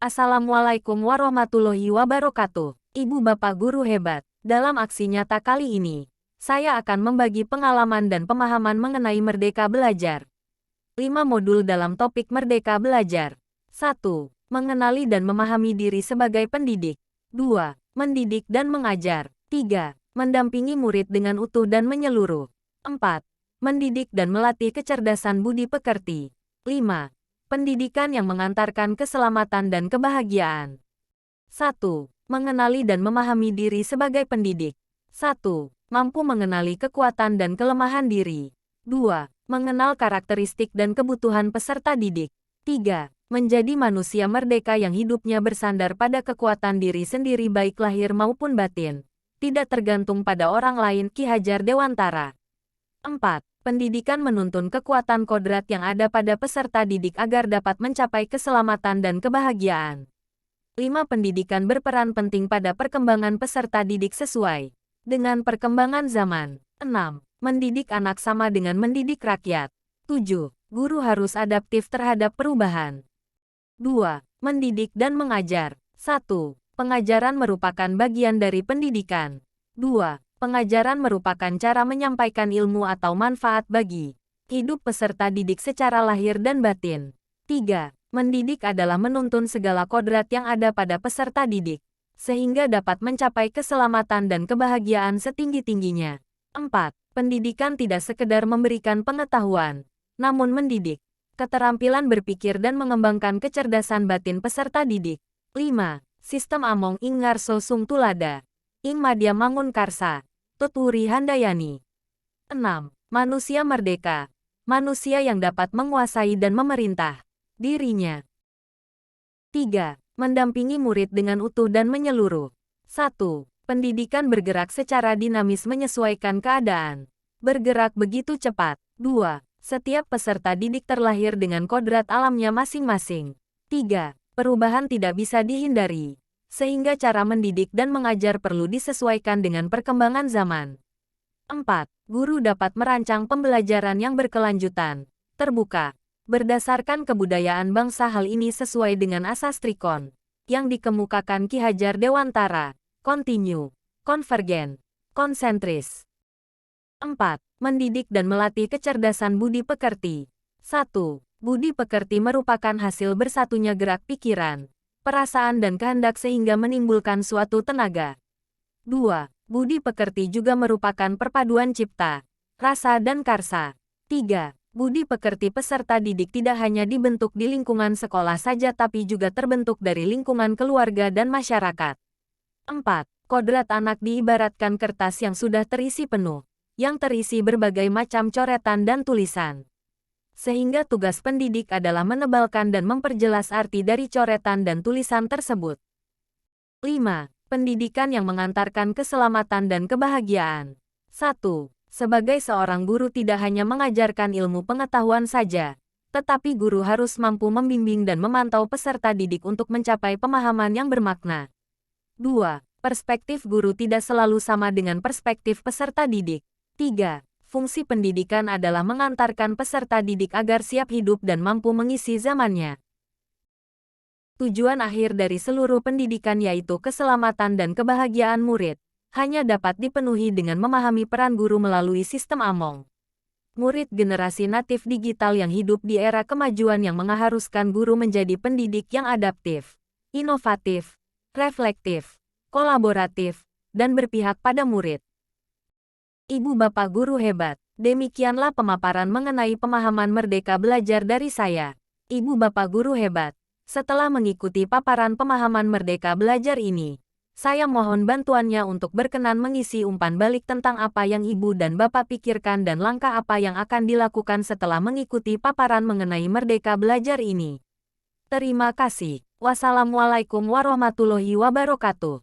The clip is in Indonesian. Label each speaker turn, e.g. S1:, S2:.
S1: Assalamualaikum warahmatullahi wabarakatuh. Ibu bapak guru hebat, dalam aksi nyata kali ini, saya akan membagi pengalaman dan pemahaman mengenai Merdeka Belajar. 5 modul dalam topik Merdeka Belajar. 1. Mengenali dan memahami diri sebagai pendidik. 2. Mendidik dan mengajar. 3. Mendampingi murid dengan utuh dan menyeluruh. 4. Mendidik dan melatih kecerdasan budi pekerti. 5. Pendidikan yang mengantarkan keselamatan dan kebahagiaan. 1. Mengenali dan memahami diri sebagai pendidik. 1. Mampu mengenali kekuatan dan kelemahan diri. 2. Mengenal karakteristik dan kebutuhan peserta didik. 3. Menjadi manusia merdeka yang hidupnya bersandar pada kekuatan diri sendiri baik lahir maupun batin. Tidak tergantung pada orang lain. Ki Hajar Dewantara. 4. Pendidikan menuntun kekuatan kodrat yang ada pada peserta didik agar dapat mencapai keselamatan dan kebahagiaan. 5. Pendidikan berperan penting pada perkembangan peserta didik sesuai dengan perkembangan zaman. 6. Mendidik anak sama dengan mendidik rakyat. 7. Guru harus adaptif terhadap perubahan. 2. Mendidik dan mengajar. 1. Pengajaran merupakan bagian dari pendidikan. 2. Pengajaran merupakan cara menyampaikan ilmu atau manfaat bagi hidup peserta didik secara lahir dan batin. 3. Mendidik adalah menuntun segala kodrat yang ada pada peserta didik, sehingga dapat mencapai keselamatan dan kebahagiaan setinggi-tingginya. 4. Pendidikan tidak sekedar memberikan pengetahuan, namun mendidik keterampilan berpikir dan mengembangkan kecerdasan batin peserta didik. 5. Sistem Among ing ngarso sung tulada, ing madya mangun karsa. Tuturi Handayani. 6. Manusia merdeka. Manusia yang dapat menguasai dan memerintah dirinya. 3. Mendampingi murid dengan utuh dan menyeluruh. 1. Pendidikan bergerak secara dinamis menyesuaikan keadaan. Bergerak begitu cepat. 2. Setiap peserta didik terlahir dengan kodrat alamnya masing-masing. 3. Perubahan tidak bisa dihindari, sehingga cara mendidik dan mengajar perlu disesuaikan dengan perkembangan zaman. 4. Guru dapat merancang pembelajaran yang berkelanjutan, terbuka, berdasarkan kebudayaan bangsa. Hal ini sesuai dengan asas Trikon yang dikemukakan Ki Hajar Dewantara, kontinu, konvergen, konsentris. 4. Mendidik dan melatih kecerdasan budi pekerti. 1. Budi pekerti merupakan hasil bersatunya gerak pikiran, perasaan dan kehendak sehingga menimbulkan suatu tenaga. 2. Budi pekerti juga merupakan perpaduan cipta, rasa dan karsa. 3. Budi pekerti peserta didik tidak hanya dibentuk di lingkungan sekolah saja tapi juga terbentuk dari lingkungan keluarga dan masyarakat. 4. Kodrat anak diibaratkan kertas yang sudah terisi penuh, yang terisi berbagai macam coretan dan tulisan. Sehingga tugas pendidik adalah menebalkan dan memperjelas arti dari coretan dan tulisan tersebut. 5. Pendidikan yang mengantarkan keselamatan dan kebahagiaan. 1. Sebagai seorang guru tidak hanya mengajarkan ilmu pengetahuan saja, tetapi guru harus mampu membimbing dan memantau peserta didik untuk mencapai pemahaman yang bermakna. 2. Perspektif guru tidak selalu sama dengan perspektif peserta didik. 3. Fungsi pendidikan adalah mengantarkan peserta didik agar siap hidup dan mampu mengisi zamannya. Tujuan akhir dari seluruh pendidikan yaitu keselamatan dan kebahagiaan murid, hanya dapat dipenuhi dengan memahami peran guru melalui sistem Among. Murid generasi natif digital yang hidup di era kemajuan yang mengharuskan guru menjadi pendidik yang adaptif, inovatif, reflektif, kolaboratif, dan berpihak pada murid. Ibu bapak guru hebat, demikianlah pemaparan mengenai pemahaman Merdeka Belajar dari saya. Ibu bapak guru hebat, setelah mengikuti paparan pemahaman Merdeka Belajar ini, saya mohon bantuannya untuk berkenan mengisi umpan balik tentang apa yang ibu dan bapak pikirkan dan langkah apa yang akan dilakukan setelah mengikuti paparan mengenai Merdeka Belajar ini. Terima kasih. Wassalamualaikum warahmatullahi wabarakatuh.